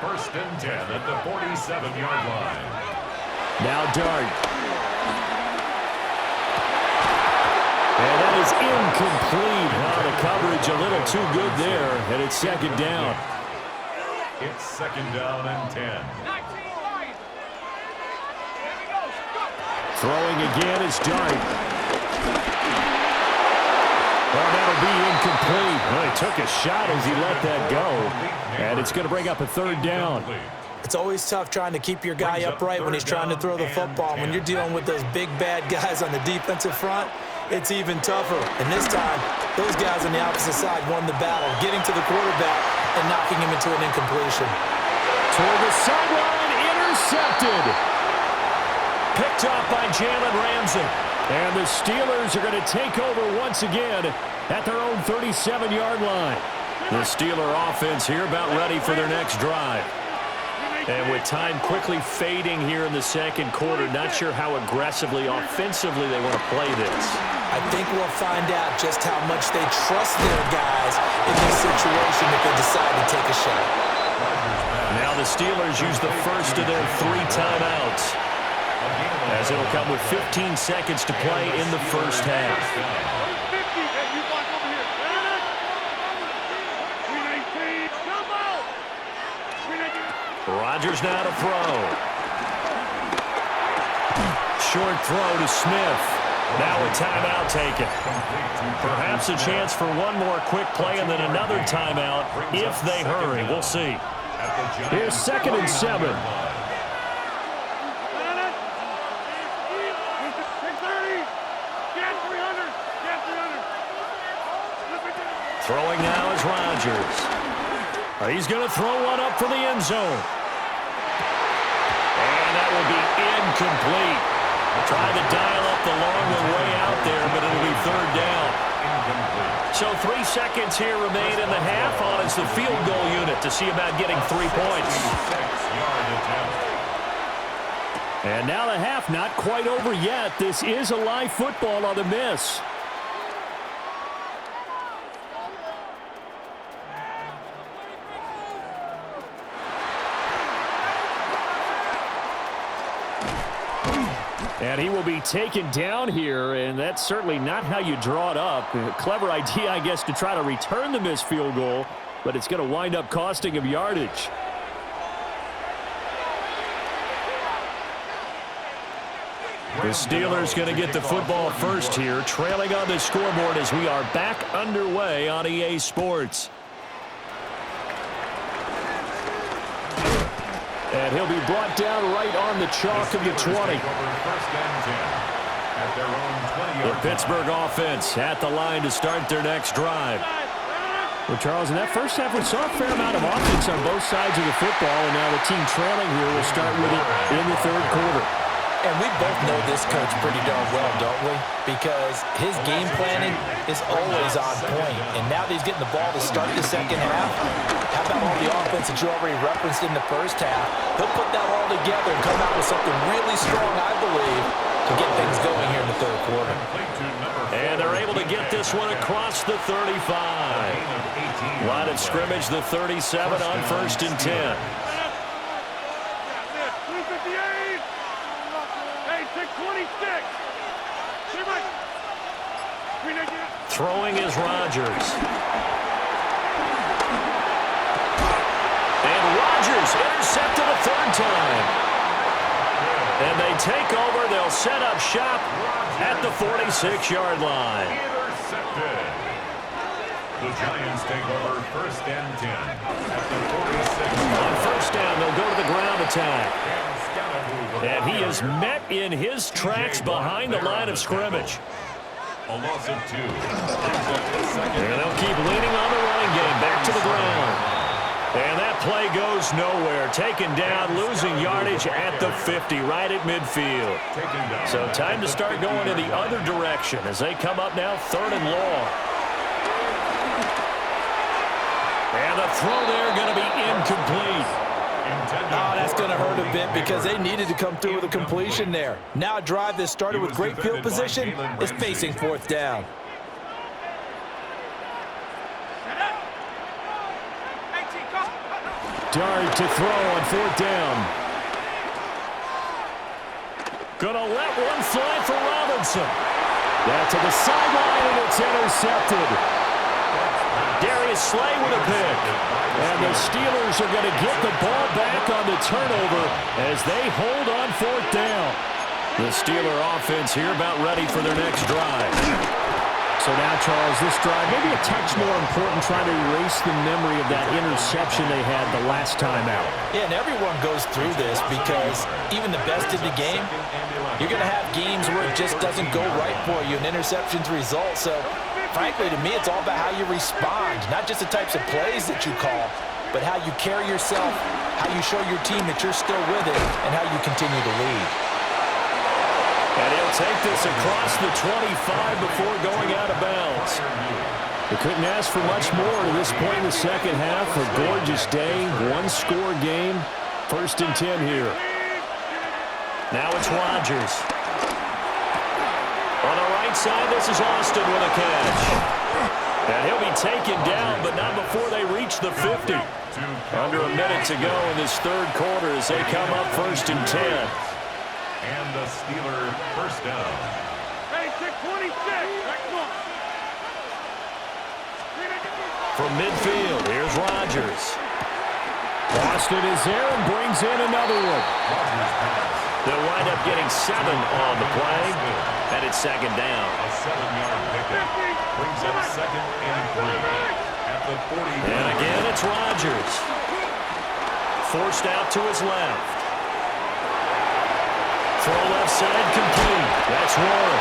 First and 10 at the 47-yard line. Now Dart. And that is incomplete. The coverage a little too good there, and it's second down. It's second down and 10. Throwing again is Dart. Oh, that'll be incomplete. Well, he took a shot as he let that go. And it's going to bring up a third down. It's always tough trying to keep your guy upright when he's trying to throw the football. When you're dealing with those big, bad guys on the defensive front, it's even tougher. And this time, those guys on the opposite side won the battle, getting to the quarterback and knocking him into an incompletion. Toward the sideline, intercepted. Picked off by Jalen Ramsey. And the Steelers are going to take over once again at their own 37-yard line. The Steeler offense here about ready for their next drive. And with time quickly fading here in the second quarter, not sure how aggressively, offensively they want to play this. I think we'll find out just how much they trust their guys in this situation if they decide to take a shot. Now the Steelers use the first of their 3 timeouts, as it'll come with 15 seconds to play in the first half. Rodgers now to throw. Short throw to Smith. Now a timeout taken. Perhaps a chance for one more quick play and then another timeout if they hurry. We'll see. Here's second and 7. Throwing now is Rodgers. He's going to throw one up for the end zone. And that will be incomplete. Trying to dial up the long one way out there, but it'll be third down. So 3 seconds here remain in the half on as the field goal unit to see about getting 3 points. And now the half not quite over yet. This is a live football on the miss. And he will be taken down here, and that's certainly not how you draw it up. A clever idea, I guess, to try to return the missed field goal, but it's going to wind up costing him yardage. The Steelers going to get the football first here, trailing on the scoreboard as we are back underway on EA Sports. And he'll be brought down right on the chalk of the 20. The Pittsburgh offense at the line to start their next drive. Well, Charles, in that first half, we saw a fair amount of offense on both sides of the football, and now the team trailing here will start with it in the third quarter. And we both know this coach pretty darn well, don't we? Because his game planning is always on point. And now that he's getting the ball to start the second half, how about all the offense that you already referenced in the first half? He'll put that all together and come out with something really strong, I believe, to get things going here in the third quarter. And they're able to get this one across the 35. Line of scrimmage, the 37 on first and 10. Throwing is Rodgers. And Rodgers intercepted a third time. And they take over. They'll set up shop at the 46-yard line. Intercepted. The Giants take over first and 10 at the 46. On first down, they'll go to the ground attack. And he is met in his tracks behind the line of scrimmage. A loss of 2. And they'll keep leaning on the running game. Back to the ground. And that play goes nowhere. Taken down, losing yardage at the 50, right at midfield. So time to start going in the other direction as they come up now third and long. And the throw there going to be incomplete. Oh, that's going to hurt a bit because they needed to come through with a completion there. Now a drive that started with great field position is facing fourth down. Dart to throw on 4th down. Gonna let one fly for Robinson. That to the sideline, and it's intercepted. Darius Slay with a pick. And the Steelers are going to get the ball back on the turnover as they hold on 4th down. The Steeler offense here about ready for their next drive. So now, Charles, this drive maybe a touch more important, trying to erase the memory of that interception they had the last time out. Yeah, and everyone goes through this because even the best in the game, you're going to have games where it just doesn't go right for you, and interceptions result. So, frankly, to me, it's all about how you respond, not just the types of plays that you call, but how you carry yourself, how you show your team that you're still with it, and how you continue to lead. And he'll take this across the 25 before going out of bounds. They couldn't ask for much more to this point in the second half. A gorgeous day, one-score game. 1st and 10 here. Now it's Rodgers. On the right side, this is Austin with a catch. And he'll be taken down, but not before they reach the 50. Under a minute to go in this 3rd quarter as they come up 1st and 10. And the Steeler 1st down. Hey, 26. From midfield, here's Rodgers. Austin is there and brings in another one. They'll wind up getting 7 on the play, and it's 2nd down. A 7-yard pickup brings up 2nd and 3 at the 40. And again, it's Rodgers. Forced out to his left. Throw left side complete. That's one.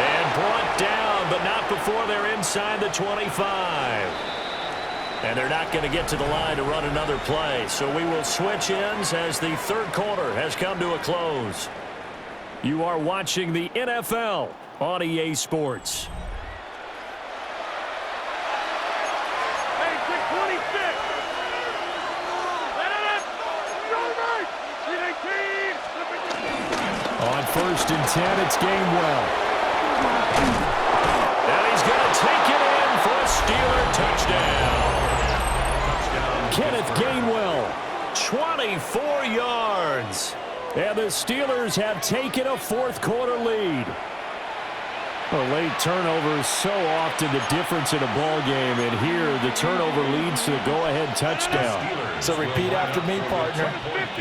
And brought down, but not before they're inside the 25. And they're not going to get to the line to run another play. So we will switch ends as the 3rd quarter has come to a close. You are watching the NFL on EA Sports. Hey, 26. On 1st and 10, it's Gainwell. And he's going to take it in for a Steeler touchdown. Kenneth Gainwell, 24 yards. And the Steelers have taken a 4th quarter lead. A late turnover is so often the difference in a ball game, and here the turnover leads to the go-ahead touchdown. So repeat after me, partner.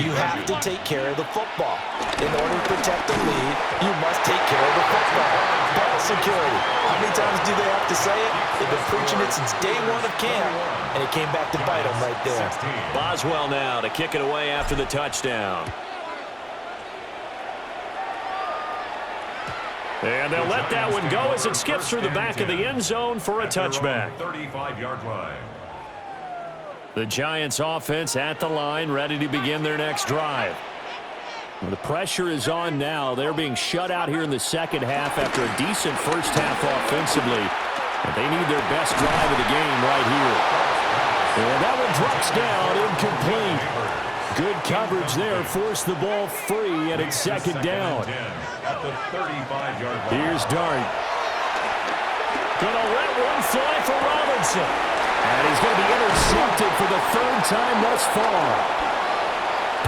You have to take care of the football. In order to protect the lead, you must take care of the football. Ball security. How many times do they have to say it? They've been preaching it since day one of camp, and it came back to bite them right there. Boswell now to kick it away after the touchdown. And they'll let that one go as it skips through the back of the end zone for a touchback. 35-yard line. The Giants offense at the line, ready to begin their next drive. Well, the pressure is on now. They're being shut out here in the second half after a decent first half offensively. And they need their best drive of the game right here. And that one drops down, incomplete. Good coverage there, forced the ball free, and it's 2nd down. At the 35-yard line. Here's Dart. Gonna let one fly for Robinson. And he's going to be intercepted for the 3rd time thus far.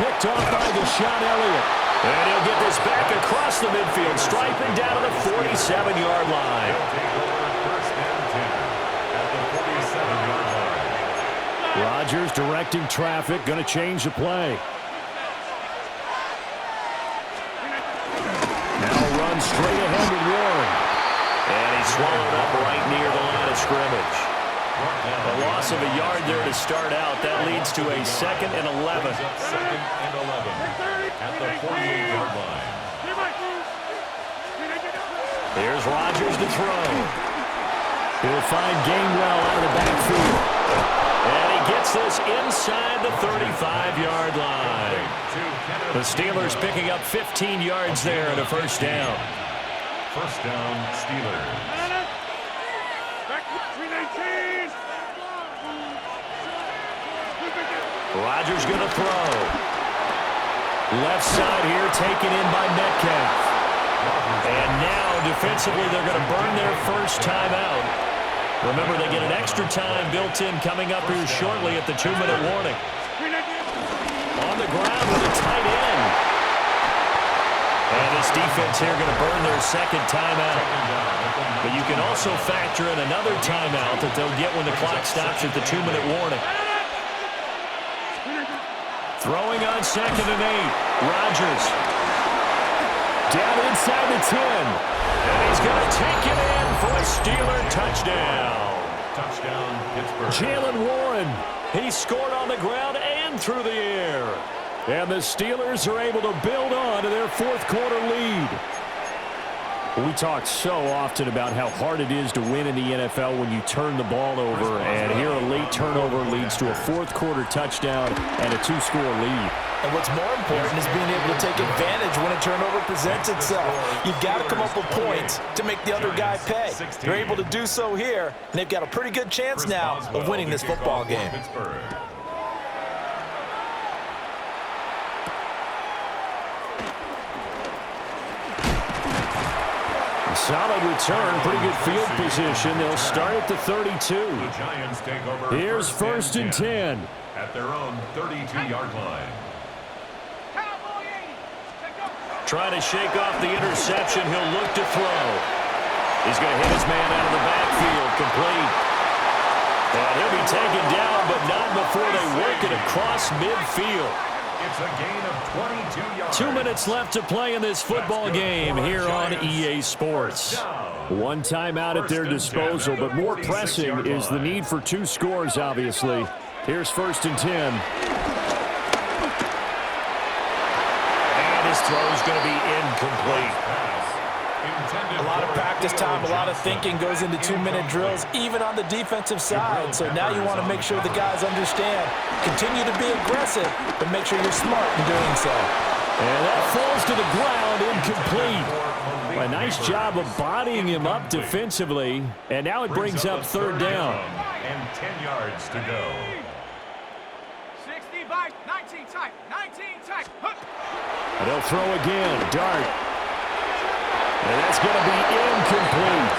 Picked off by Deshaun Elliott. And he'll get this back across the midfield, striping down to the 47-yard line. First and 10 at the 47-yard line. Rodgers directing traffic, going to change the play. Now run straight ahead with Warren. And he's swallowed up right near the line of scrimmage. A loss of a yard there to start out. That leads to a 2nd and 11. 2nd and 11 at the 48-yard line. Here's Rodgers to throw. He'll find Gainwell out of the backfield. And he gets this inside the 35-yard line. The Steelers picking up 15 yards there and a 1st down. 1st down, Steelers. Rodgers going to throw. Left side here taken in by Metcalf. And now defensively they're going to burn their first timeout. Remember, they get an extra time built in coming up here shortly at the 2-minute warning. On the ground with a tight end. And this defense here going to burn their second timeout. But you can also factor in another timeout that they'll get when the clock stops at the 2-minute warning. Throwing on 2nd and 8. Rodgers. Down inside the 10. And he's going to take it in for a Steeler touchdown. Touchdown, Pittsburgh. Jaylen Warren. He scored on the ground and through the air. And the Steelers are able to build on to their fourth-quarter lead. We talk so often about how hard it is to win in the NFL when you turn the ball over. And here a late turnover leads to a fourth-quarter touchdown and a 2-score lead. And what's more important is being able to take advantage when a turnover presents itself. You've got to come up with points to make the other guy pay. They're able to do so here, and they've got a pretty good chance now of winning this football game. Solid return, pretty good field position. They'll start at the 32. The Giants take over. Here's first and 10. At their own 32-yard line. Trying to shake off the interception. He'll look to throw. He's going to hit his man out of the backfield. Complete. And he'll be taken down, but not before they work it across midfield. It's a gain of 22 yards. 2 minutes left to play in this football game here on EA Sports. One timeout at their disposal, but more pressing is the need for 2 scores, obviously. Here's first and 10. And his throw's going to be incomplete. A lot of practice time, a lot of thinking goes into 2-minute drills, even on the defensive side. So now you want to make sure the guys understand. Continue to be aggressive, but make sure you're smart in doing so. And that falls to the ground, incomplete. A nice job of bodying him up defensively. And now it brings up third down. And 10 yards to go. 60 by 19 tight. 19 tight. And they'll throw again. Dart. And that's going to be incomplete.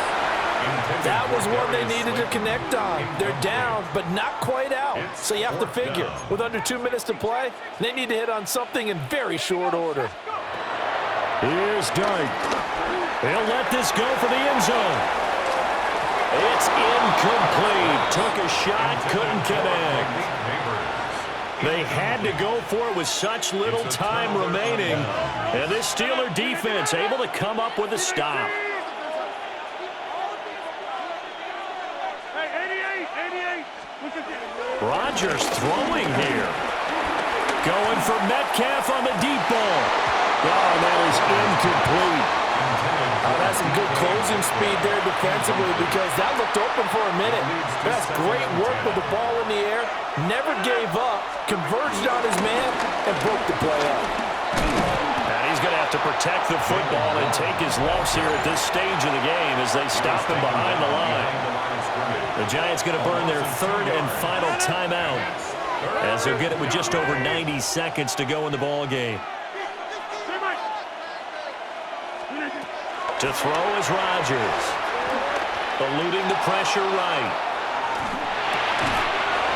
That was one they needed to connect on. They're down, but not quite out. So you have to figure, with under 2 minutes to play, they need to hit on something in very short order. Here's Dart. They'll let this go for the end zone. It's incomplete. Took a shot, couldn't connect. They had to go for it with such little time remaining. And this Steeler defense able to come up with a stop. Rodgers throwing here. Going for Metcalf on the deep ball. Oh, that is incomplete. That's some good closing speed there defensively because that looked open for a minute. That's great work with the ball in the air. Never gave up, converged on his man, and broke the play up. And he's going to have to protect the football and take his lumps here at this stage of the game as they stop him behind the line. The Giants going to burn their third and final timeout as they'll get it with just over 90 seconds to go in the ball game. To throw is Rodgers. Eluding the pressure right.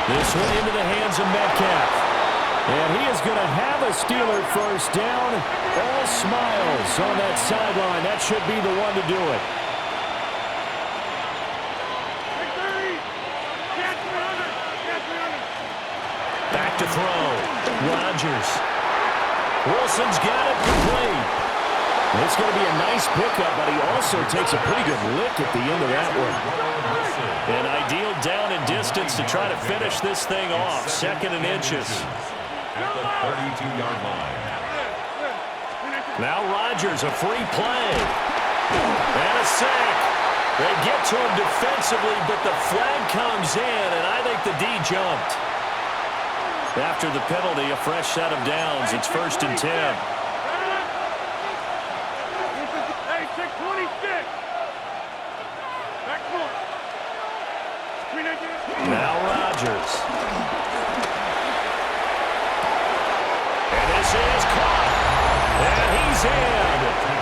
This one into the hands of Metcalf. And he is going to have a Steeler first down. All smiles on that sideline. That should be the one to do it. Back to throw. Rodgers. Wilson's got it complete. It's going to be a nice pickup, but he also takes a pretty good lick at the end of that one. An ideal down and distance to try to finish this thing off. 2nd and inches. At the 32-yard line. Now Rodgers, a free play. And a sack. They get to him defensively, but the flag comes in, and I think the D jumped. After the penalty, a fresh set of downs. It's 1st and 10. Now Rodgers. And this is caught. And he's in.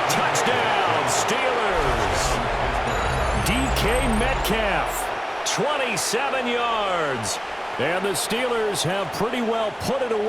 Touchdown, Steelers. DK Metcalf, 27 yards. And the Steelers have pretty well put it away.